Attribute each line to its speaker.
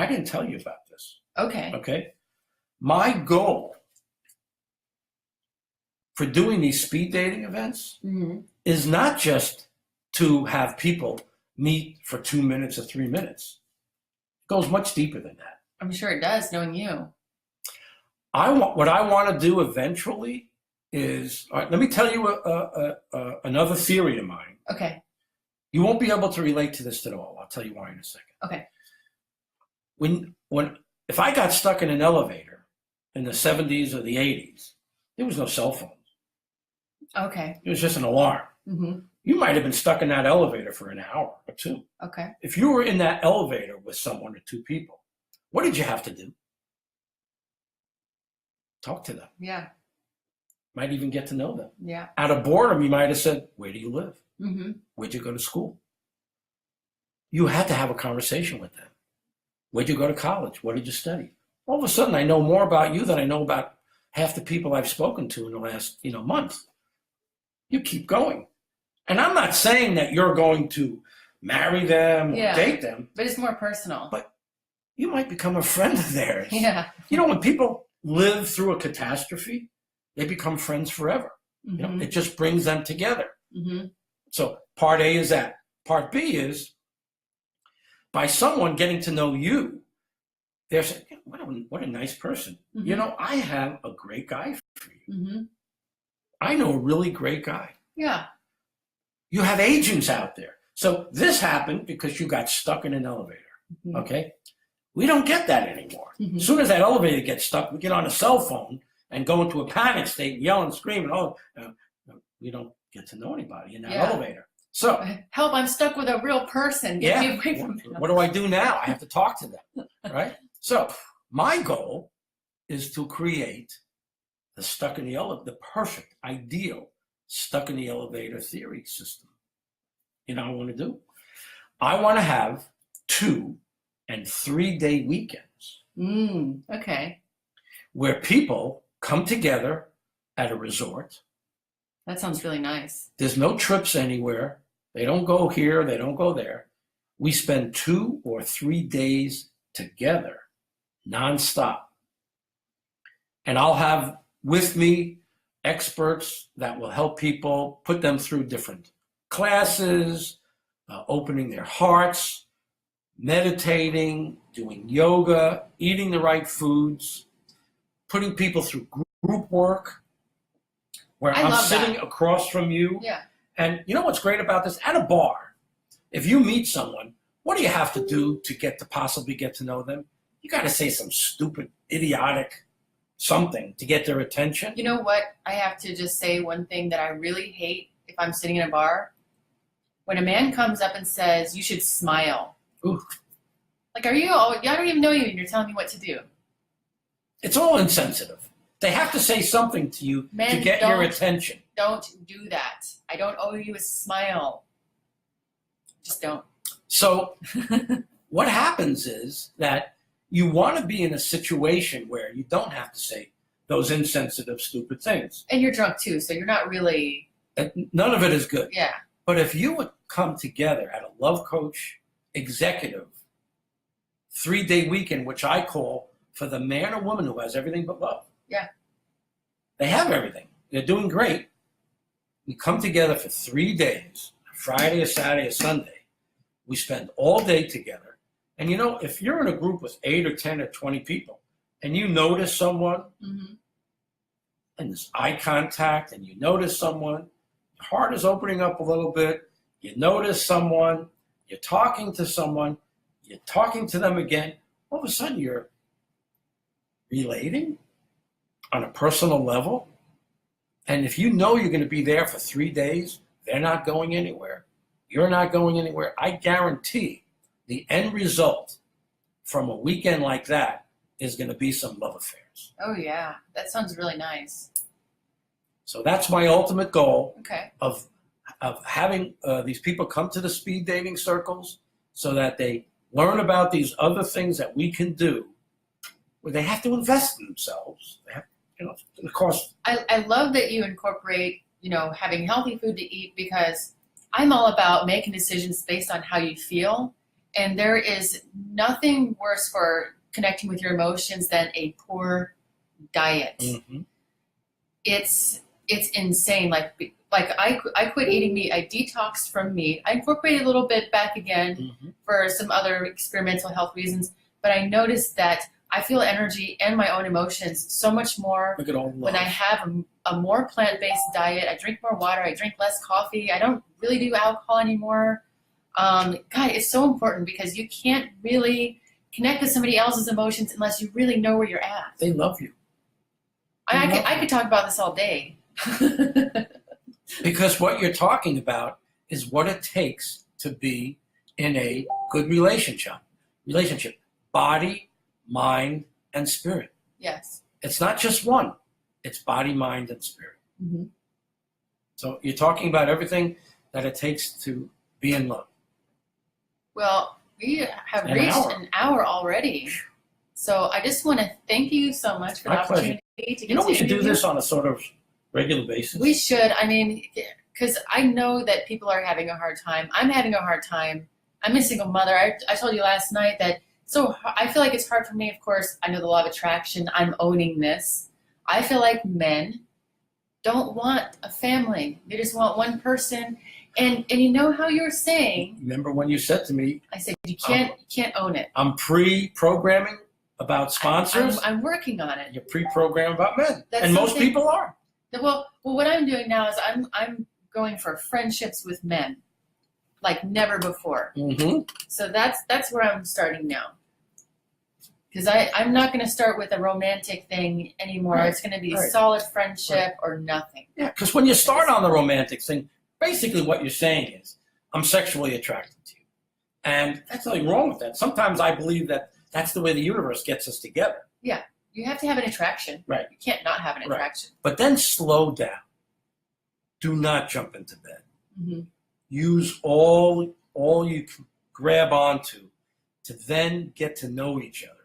Speaker 1: I didn't tell you about this.
Speaker 2: Okay.
Speaker 1: Okay. My goal for doing these speed dating events is not just to have people meet for 2 minutes or 3 minutes. It goes much deeper than that.
Speaker 2: I'm sure it does, knowing you.
Speaker 1: What I want to do eventually is, all right, let me tell you another theory of mine.
Speaker 2: Okay.
Speaker 1: You won't be able to relate to this at all. I'll tell you why in a second.
Speaker 2: Okay.
Speaker 1: If I got stuck in an elevator in the 70s or the 80s, there was no cell phones.
Speaker 2: Okay.
Speaker 1: It was just an alarm.
Speaker 2: Mm-hmm.
Speaker 1: You might have been stuck in that elevator for an hour or two.
Speaker 2: Okay.
Speaker 1: If you were in that elevator with someone or two people, what did you have to do? Talk to them.
Speaker 2: Yeah.
Speaker 1: Might even get to know them.
Speaker 2: Yeah.
Speaker 1: Out of boredom, you might have said, where do you live?
Speaker 2: Mm-hmm.
Speaker 1: Where'd you go to school? You had to have a conversation with them. Where'd you go to college? What did you study? All of a sudden, I know more about you than I know about half the people I've spoken to in the last, month. You keep going. And I'm not saying that you're going to marry them or date them.
Speaker 2: But it's more personal.
Speaker 1: But you might become a friend of theirs.
Speaker 2: Yeah.
Speaker 1: When people live through a catastrophe, they become friends forever.
Speaker 2: Mm-hmm.
Speaker 1: It just brings them together.
Speaker 2: Mm-hmm.
Speaker 1: So part A is that. Part B is by someone getting to know you, they're saying, what a nice person.
Speaker 2: Mm-hmm.
Speaker 1: I have a great guy for you.
Speaker 2: Mm-hmm.
Speaker 1: I know a really great guy.
Speaker 2: Yeah.
Speaker 1: You have agents out there. So this happened because you got stuck in an elevator.
Speaker 2: Mm-hmm.
Speaker 1: Okay? We don't get that anymore.
Speaker 2: Mm-hmm.
Speaker 1: As soon as that elevator gets stuck, we get on a cell phone and go into a panic state and yell and scream and we don't get to know anybody in that elevator. So
Speaker 2: help, I'm stuck with a real person. Get me away from them.
Speaker 1: What do I do now? I have to talk to them, right? So my goal is to create the perfect, ideal stuck in the elevator theory system. I want to do? I want to have 2 and 3 day weekends.
Speaker 2: Okay.
Speaker 1: Where people come together at a resort.
Speaker 2: That sounds really nice.
Speaker 1: There's no trips anywhere. They don't go here, they don't go there. We spend 2 or 3 days together, nonstop. And I'll have with me experts that will help people put them through different classes, opening their hearts, meditating, doing yoga, eating the right foods, putting people through group work, where I'm sitting across from you.
Speaker 2: Yeah.
Speaker 1: And you know what's great about this? At a bar, if you meet someone, what do you have to do to possibly get to know them? You got to say some stupid, idiotic something to get their attention. You
Speaker 2: know what? I have to just say one thing that I really hate if I'm sitting in a bar. When a man comes up and says, you should smile.
Speaker 1: Ooh.
Speaker 2: Like, I don't even know you and you're telling me what to do.
Speaker 1: It's all insensitive. They have to say something to you to get your attention.
Speaker 2: Don't do that. I don't owe you a smile. Just don't.
Speaker 1: So what happens is that you want to be in a situation where you don't have to say those insensitive, stupid things.
Speaker 2: And you're drunk too, so you're not really...
Speaker 1: None of it is good.
Speaker 2: Yeah.
Speaker 1: But if you would come together at a Luvcoach executive 3 day weekend, which I call for the man or woman who has everything but love.
Speaker 2: Yeah.
Speaker 1: They have everything. They're doing great. We come together for 3 days, Friday, a Saturday, a Sunday. We spend all day together. And if you're in a group with 8 or 10 or 20 people and you notice someone and there's eye contact and you notice someone, your heart is opening up a little bit, you notice someone, you're talking to someone, you're talking to them again, all of a sudden you're relating on a personal level. And if you know you're going to be there for 3 days, they're not going anywhere. You're not going anywhere. I guarantee the end result from a weekend like that is going to be some love affairs.
Speaker 2: Oh, yeah. That sounds really nice.
Speaker 1: So that's my ultimate goal
Speaker 2: of
Speaker 1: having these people come to the speed dating circles so that they learn about these other things that we can do where they have to invest in themselves. They have, of course.
Speaker 2: I love that you incorporate, having healthy food to eat, because I'm all about making decisions based on how you feel And there is nothing worse for connecting with your emotions than a poor diet.
Speaker 1: Mm-hmm.
Speaker 2: It's insane. Like I quit eating meat. I detoxed from meat. I incorporated a little bit back again
Speaker 1: Mm-hmm.
Speaker 2: for some other experimental health reasons. But I noticed that I feel energy and my own emotions so much more
Speaker 1: Look at all
Speaker 2: when I have a more plant-based diet. I drink more water. I drink less coffee. I don't really do alcohol anymore. God, it's so important because you can't really connect with somebody else's emotions unless you really know where you're at.
Speaker 1: They love you.
Speaker 2: I could talk about this all day.
Speaker 1: Because what you're talking about is what it takes to be in a good relationship. Body, mind, and spirit.
Speaker 2: Yes.
Speaker 1: It's not just one. It's body, mind, and spirit.
Speaker 2: Mm-hmm.
Speaker 1: So you're talking about everything that it takes to be in love.
Speaker 2: Well, we have
Speaker 1: An
Speaker 2: reached
Speaker 1: hour.
Speaker 2: an hour already. So I just want to thank you so much for the
Speaker 1: My
Speaker 2: opportunity to
Speaker 1: You know, we should do
Speaker 2: interview
Speaker 1: this on a sort of regular basis.
Speaker 2: We should. I mean, because I know that people are having a hard time. I'm having a hard time. I'm a single mother. I told you last night that I feel like it's hard for me. Of course, I know the law of attraction. I'm owning this. I feel like men don't want a family. They just want one person. And you know how you were saying.
Speaker 1: Remember when you said to me,
Speaker 2: I said you can't own it.
Speaker 1: I'm pre-programming about sponsors.
Speaker 2: I'm working on it.
Speaker 1: You're pre-programmed about men,
Speaker 2: That's
Speaker 1: and most
Speaker 2: something-
Speaker 1: people are.
Speaker 2: Well, what I'm doing now is I'm going for friendships with men, like never before.
Speaker 1: Mm-hmm.
Speaker 2: So that's where I'm starting now. Because I'm not going to start with a romantic thing anymore.
Speaker 1: Right.
Speaker 2: It's going to be
Speaker 1: Right.
Speaker 2: solid friendship or nothing.
Speaker 1: Yeah, because when you start on the romantic thing, basically what you're saying is, I'm sexually attracted to you. And that's nothing wrong with that. Sometimes I believe that that's the way the universe gets us together.
Speaker 2: You have to have an attraction.
Speaker 1: Right.
Speaker 2: You can't not have an
Speaker 1: Right.
Speaker 2: attraction.
Speaker 1: But then slow down. Do not jump into bed.
Speaker 2: Mm-hmm.
Speaker 1: Use all you can grab onto to then get to know each other.